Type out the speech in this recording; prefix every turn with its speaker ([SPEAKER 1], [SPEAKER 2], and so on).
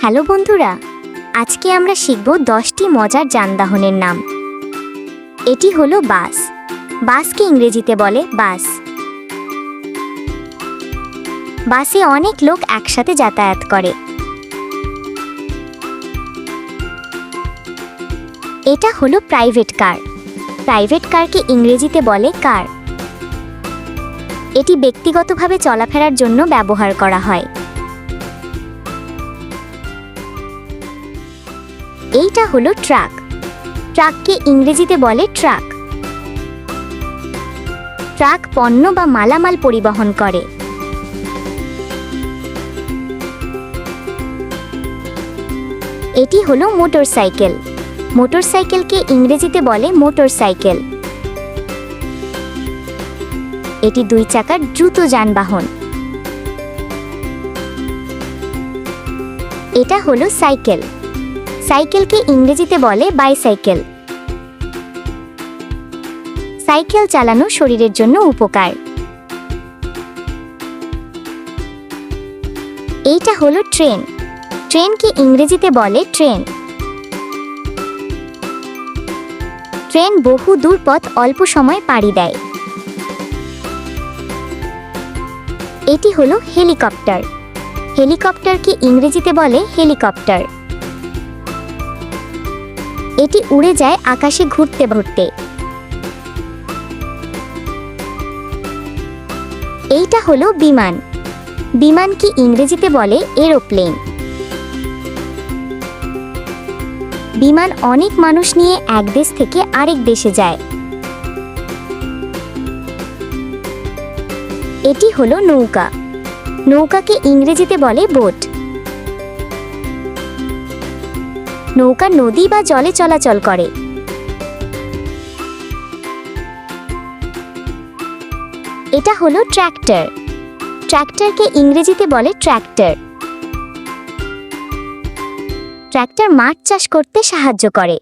[SPEAKER 1] Hello বন্ধুরা, আজকে আমরা শিখব 10টি মজার যানবাহনের নাম। এটি হলো বাস। বাসকে ইংরেজিতে বলে বাস। বাসে অনেক লোক একসাথে যাতায়াত করে। এটা হলো প্রাইভেট কার। প্রাইভেট কারকে ইংরেজিতে বলে কার। এটি ব্যক্তিগতভাবে চলাফেরার জন্য ব্যবহার করা হয়। এইটা হলো ট্রাক। ট্রাককে ইংরেজিতে বলে ট্রাক। ট্রাক পণ্য বা মালামাল পরিবহন করে। এটি হলো মোটরসাইকেল। মোটরসাইকেলকে ইংরেজিতে বলে মোটরসাইকেল। এটি 2 চাকার দ্রুত যানবাহন। এটা হলো সাইকেল। সাইকেলকে ইংরেজিতে বলে বাইসাইকেল। সাইকেল চালানো শরীরের জন্য উপকার। এইটা হলো ট্রেন। ট্রেনকে ইংরেজিতে বলে ট্রেন। ট্রেন বহু দূর পথ অল্প সময়ে পাড়ি দেয়। এটি হলো হেলিকপ্টার। হেলিকপ্টারকে ইংরেজিতে বলে হেলিকপ্টার। এটি উড়ে যায় আকাশে ঘুরতে ঘুরতে। এইটা হলো বিমান। বিমানকে ইংরেজিতে বলে এরোপ্লেন। বিমান অনেক মানুষ নিয়ে এক দেশ থেকে আরেক দেশে যায়। এটি হলো নৌকা। নৌকাকে ইংরেজিতে বলে বোট। নৌকা নদী বা জলে চলাচল করে। এটা হলো ট্র্যাক্টর। ট্র্যাক্টরকে ইংরেজিতে বলে ট্র্যাক্টর। ট্র্যাক্টর মাঠ চাষ করতে সাহায্য করে।